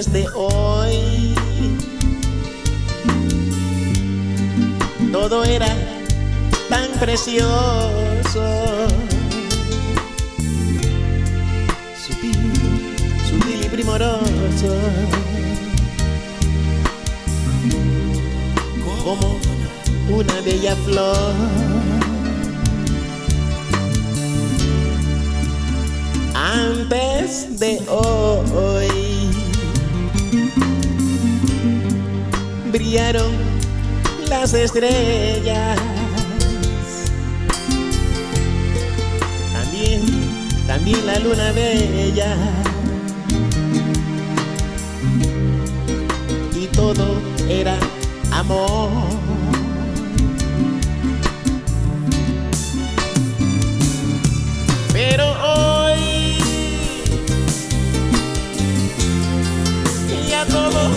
antes de hoy. Todo era tan precioso, sutil, sutil y primoroso, como una bella flor. Antes de hoy brillaron las estrellas, también la luna bella, y todo era amor. Pero hoy ya todo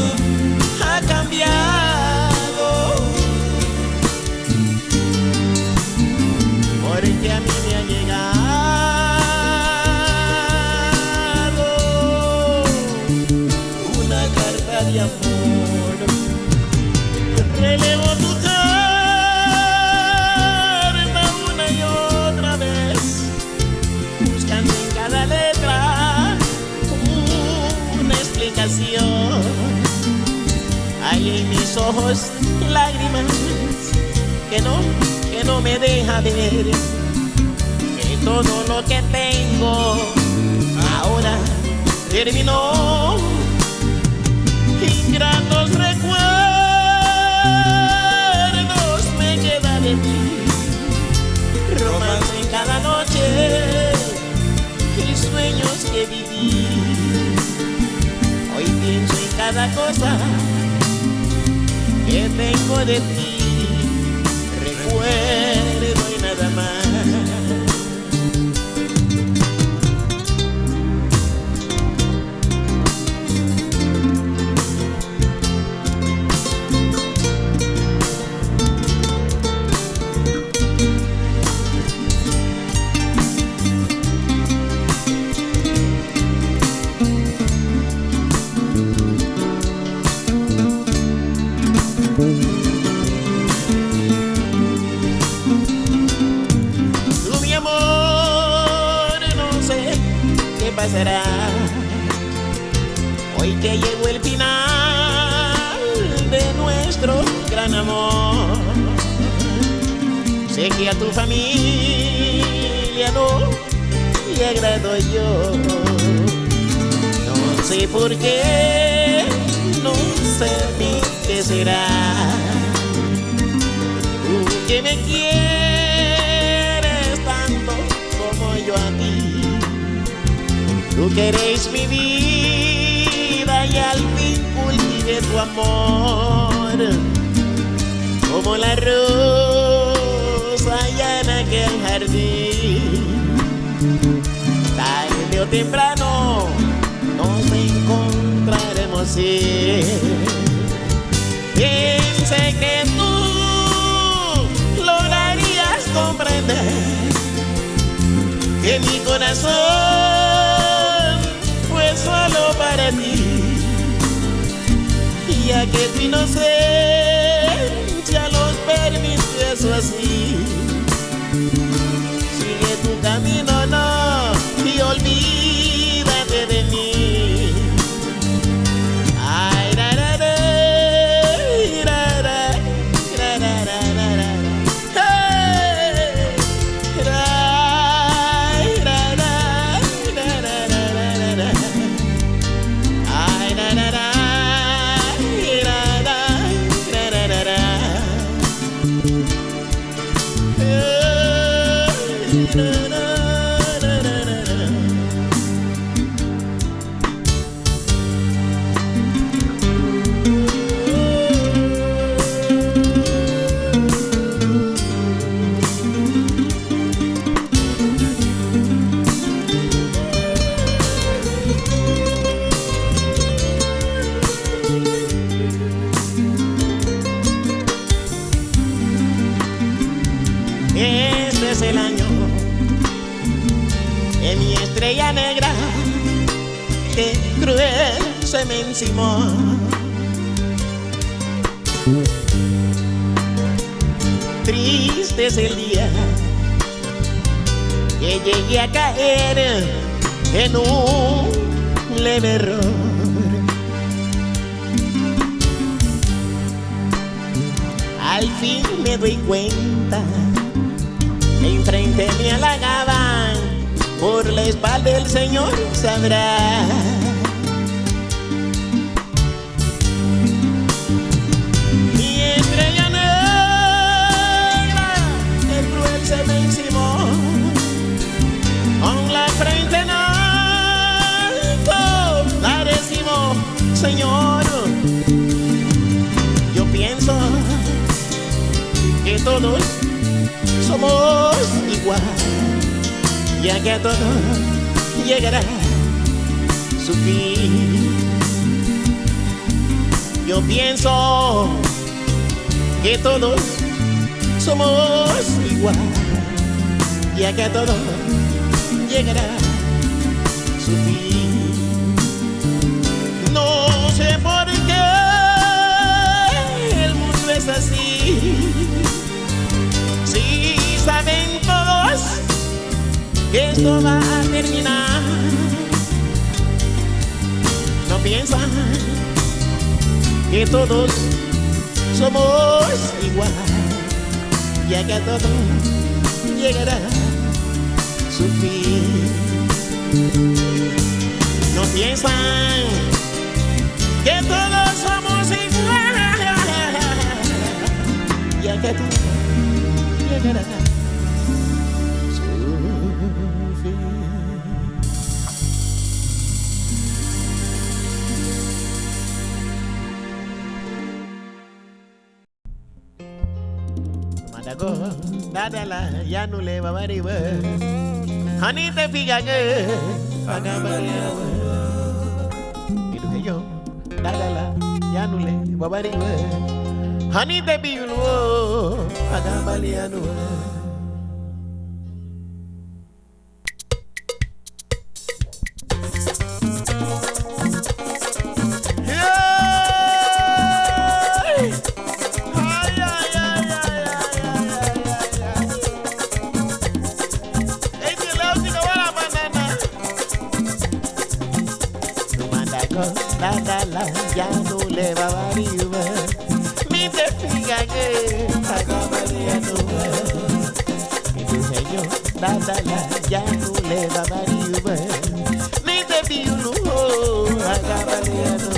ha cambiado, porque a mí me ha llegado una carta de amor. Relevo tu carta una y otra vez, buscando en cada letra una explicación. Hay en mis ojos lágrimas que no me deja ver que todo lo que tengo ahora terminó. Ingratos recuerdos me quedan de ti, romance en cada noche y sueños que viví. Hoy pienso en cada cosa que tengo de ti, recuerdo y nada más. Tú, mi amor, no sé qué pasará hoy que llegó el final de nuestro gran amor. Sé que a tu familia no le agrado yo, no sé por qué, no sé ni qué será. Tú que me quieres tanto como yo a ti, tú que eres mi vida y al fin cultive tu amor, como la rosa allá en aquel jardín. Tarde o temprano nos encontraremos, sí. Pensé que tú lograrías comprender que mi corazón fue solo para ti, ya que tu inocencia los permitió eso así. Sigue tu camino, no, y olvídate de mí. Ay, ra, ra, ra, ra, ra, ra, ra, ra, ra, ra. Hey, ra, ra, ra, ra, ra, ra, ra, ra. Ay, ra, ra, ra, ra, ra, ra, ra, ra, ra. Hey, ra, ra, ra, ra, ra, ra. Este es el año de mi estrella negra, qué cruel se me encimó. Triste es el día que llegué a caer en un leve error. Al fin me doy cuenta que enfrente me halagaban, por la espalda el Señor sabrá. Mi estrella negra, el cruel se me encimó, con la frente en alto la decimos, Señor. Yo pienso que todos somos igual, ya que a todos llegará su fin. Yo pienso que todos somos igual, ya que a todos llegará su fin. No sé por qué el mundo es así, si saben todos que esto va a terminar. No piensan que todos somos igual, ya que a todos llegará su fin. No piensan que todos somos igual, ya que a todos llegará su fin. Madago, dadala, ya no le va a mariba. Honey te piga que pagamaria. Itu que yo, dadala, ya no le va a mariba. Honey te piga no, pagamaria no. Dadala, ya no le va a variar. Mi te piga que pagamaria no. Itu que yo, dadala, ya no le va a variar. Mi te piga no, pagamaria no.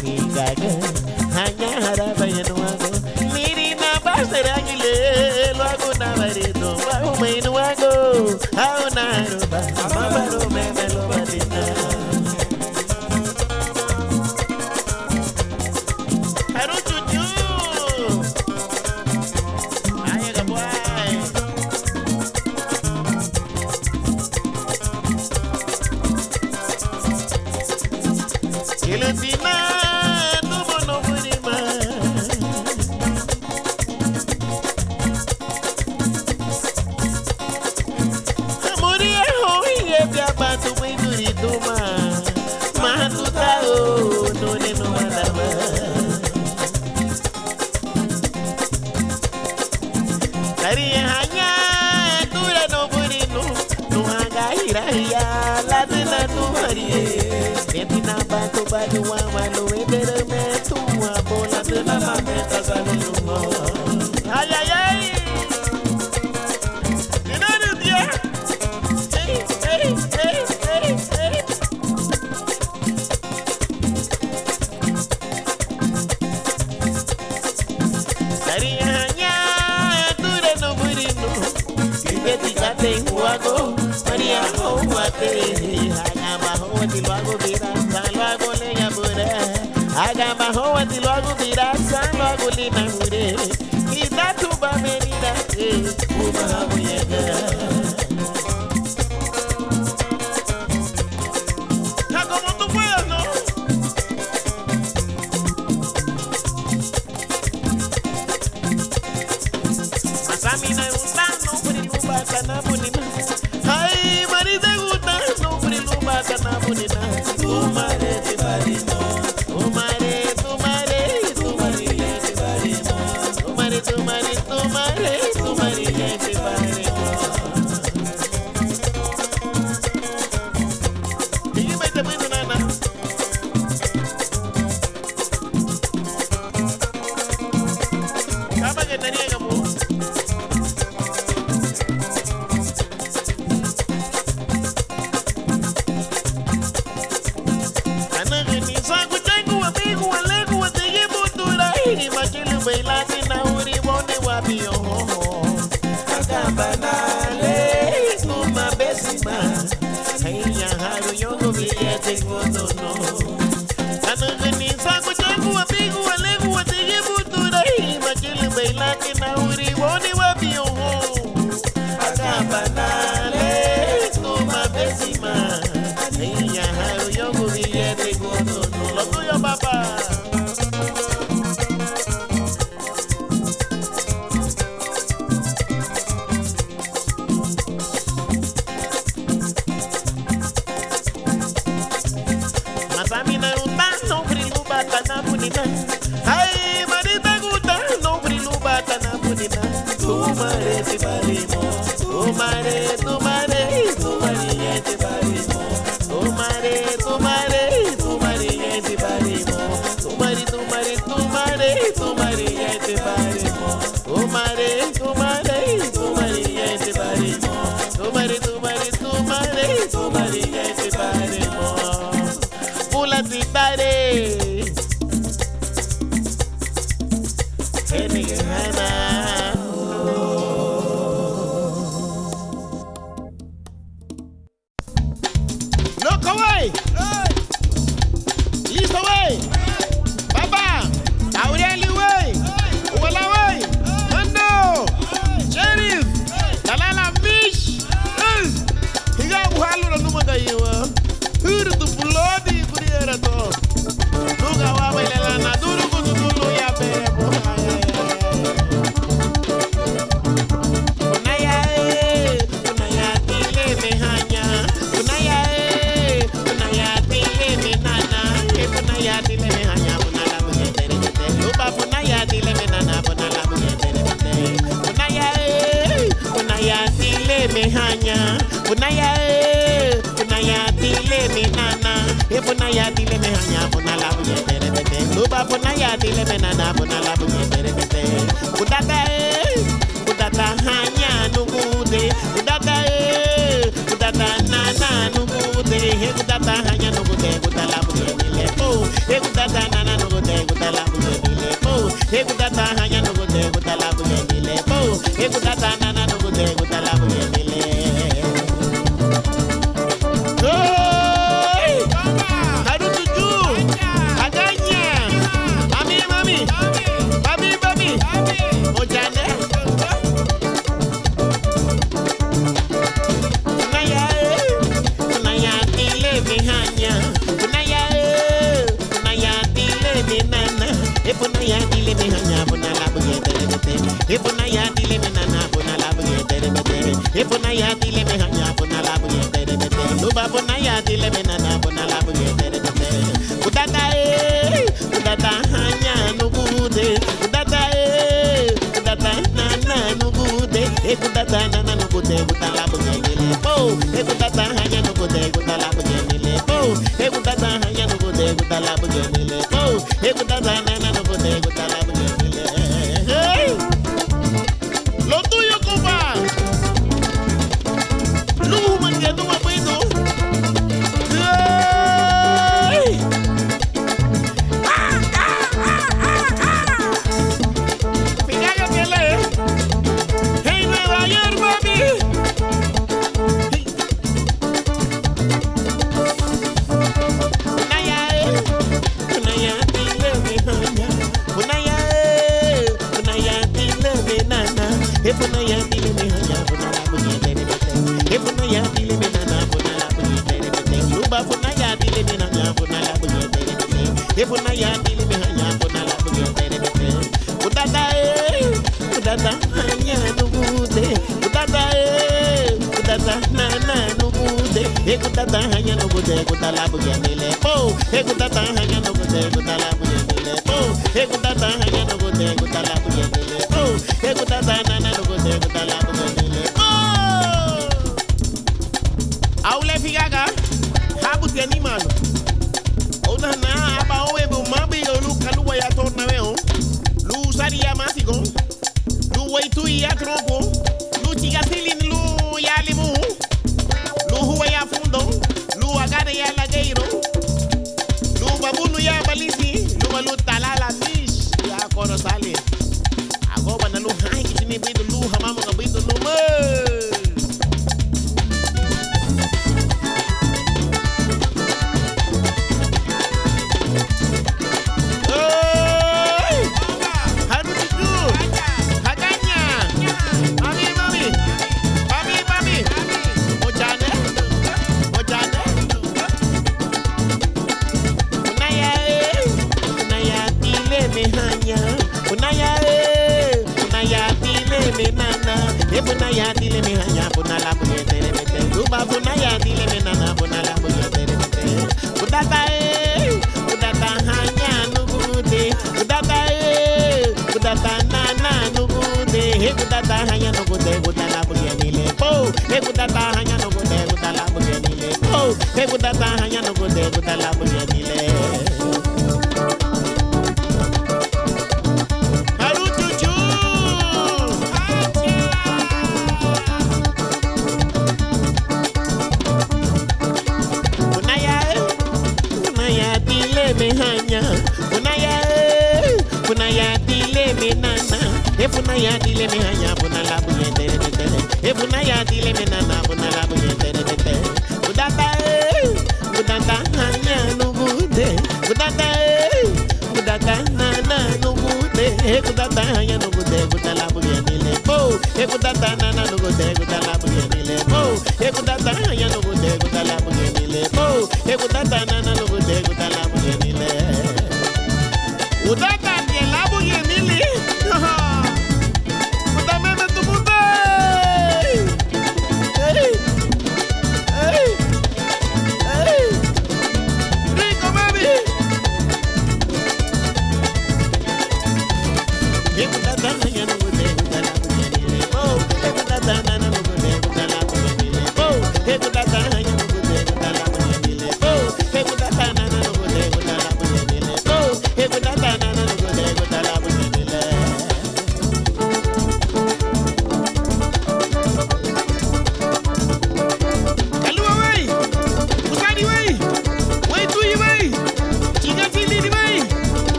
Piga que hanya harap ya no hago. Miri na pasera gile, lo hago na barito, hago me no hago. Hago na roba, mamaro me lo barita. Haru chuchu, ay gaboy. Ilutina. Batu wawalu ebere metu wabola tena mameta salumo. Ay ay ay. Dinero dia. Hey hey hey hey hey. Sarianya ture no burino. Kibeti kate huago Maria hoate. Hanga ho di luago vira salvago. Agamba hoa di logo viraça, logo lima mure. E da tuba menina que uma mulher. Tá como tu puedes, ¿no? Mas a mina é um tano, por ele não bata na bonita. Ai, punina. Tumare te barimo. Tumare, tumare, tumare te barimo. Tumare, tumare, tumare, tumare te barimo. Digi mai te punina na. Kapa que tenía kamu? Lo tuyo, papá. Matamina uta no frilu bata na punina. Ay, marita guta no frilu bata na punina. Tumare te barimo. Tumare, tumare, tumare te barimo. Tumare, tumare, tumare te barimo. Tumare, tumare, tumare, tumare te barimo. Tumare, tumare, tumare te barimo. Tumare, tumare, tumare, tumare te barimo. Pula titare. Enigana. Loco, wey. Listo, wey. Papá. Aurelio, wey. Uwala, wey. Mando. Sheriff. Talala Fish. Higa buhalo na numa kayo. Huru tu pulodi kuriera to. Nuga wa belela na duru kutulu ya bebo. Unaya tile mehanya. Unaya tile menana. Unaya tile mehanya bunala bunyetere bete. Lupa unaya tile menana bunala bunyetere bete. Unaya tile mehanya. Unaya tile menana. Unaya tile mehanya bunala bunyetere bete. Lupa unaya tile menana bunala bunyetere bete. Udata hanya nugude. Udata nana nugude. Udata hanya nugude. Udala bunyetere po. Udata nana nugude. Udala bunyetere po. Udata hanya nugude. Udala bunyetere po. Udata nana nugude. Udala bunyetere. Lo tuyo, compa. Luma, que tú me pido. Fíjate que le. Hey, Nueva York, mami. Ekutata hanya no gute ekutala bugenile po. Ekutata hanya no gute ekutala bugenile po. Ekutata hanya no gute ekutala bugenile po. Ekutata nana no gute ekutala bugenile po. Aule figaga habu tiani mano. Ona na aba owe bu mabi lu kalu wa ya torna veo. Lu saria masigo. Lu waitu ya tropo. Lu chigasilin lu ya limu. Lu huwa ya fundo. Lu agare ya lageiro. Lu babunu ya balisi. Lu balu talala fish. Ya koro sale. Agoba na lu hai kichini bidu lu hamama ngabidu lu me. Punaya dile mi hanya punala punyete mete luba punaya dile mi nana punala punyete mete udata hanya nugude udata nana nugude he udata hanya nugude udala punyele po he udata hanya nugude udala punyele po he udata hanya nugude udala punyele Punaya dile mi hanya punala punyete mete punaya dile mi nana punala punyete mete udata hanya nugude udata nana nugude udata hanya nugude udala punyele po udata nana nugude udala punyele po udata hanya nugude udala punyele po udata nana nugude udala punyele udata ni la punyele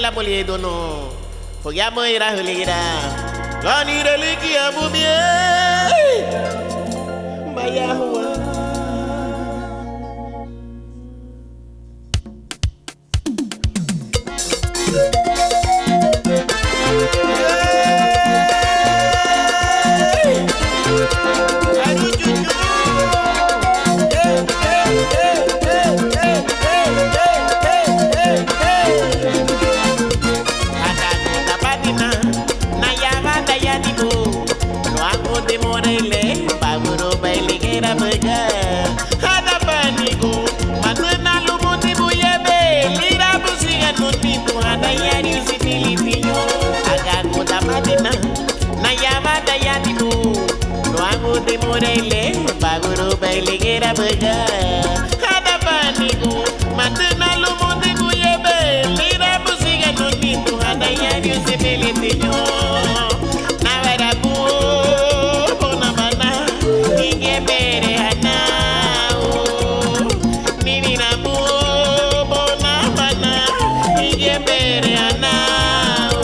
la poli dono fogya moira huligira gani reliki abumie maya huwa de Morele, Baguro Bailigera Bega, Hadabanigo, Matena Lumo de Guyebe, Lira Musiga no Nito, Hadayari Sibelitino, Navarabu, Bonamana, Igebere Hanao, Nivinabu, Bonamana, Igebere Hanao.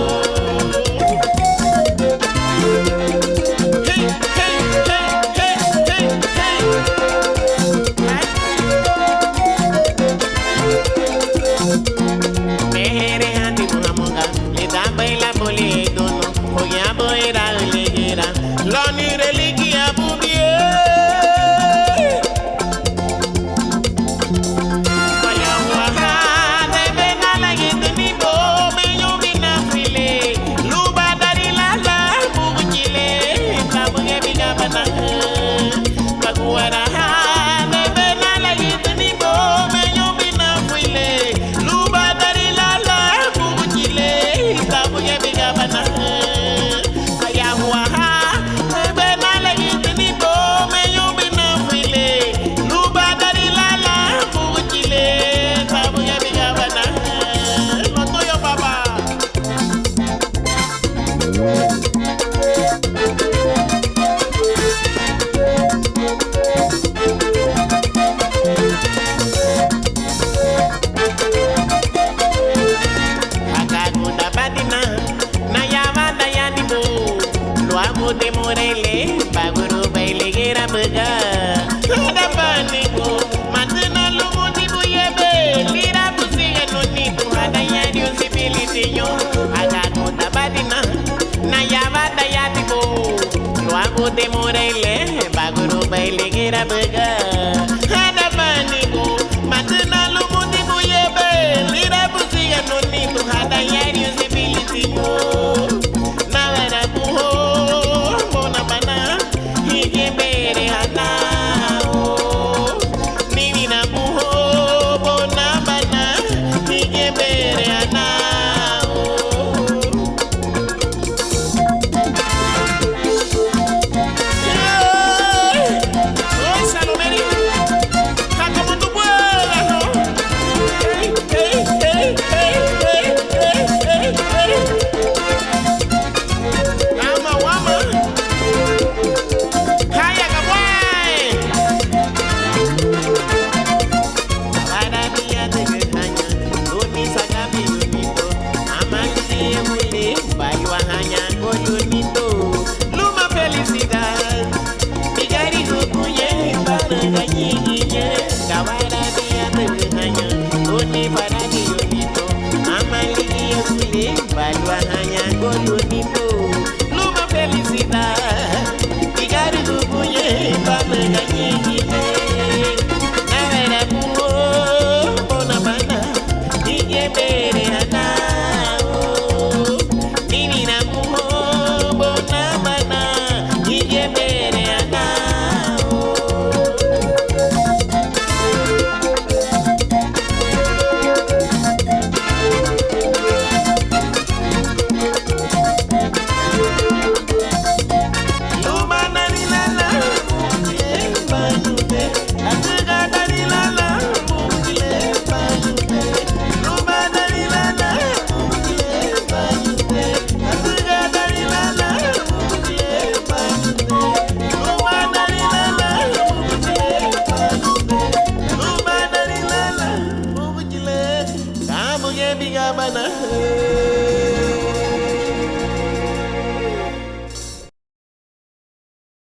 te morele, baguru baile gira buga. Ada paniku, manzana lumu di buyebe, lira busi enoni tu ada yadi usibiliti yo. Aga kota badina, na yavata yati bo. Luago te morele, baguru baile gira buga.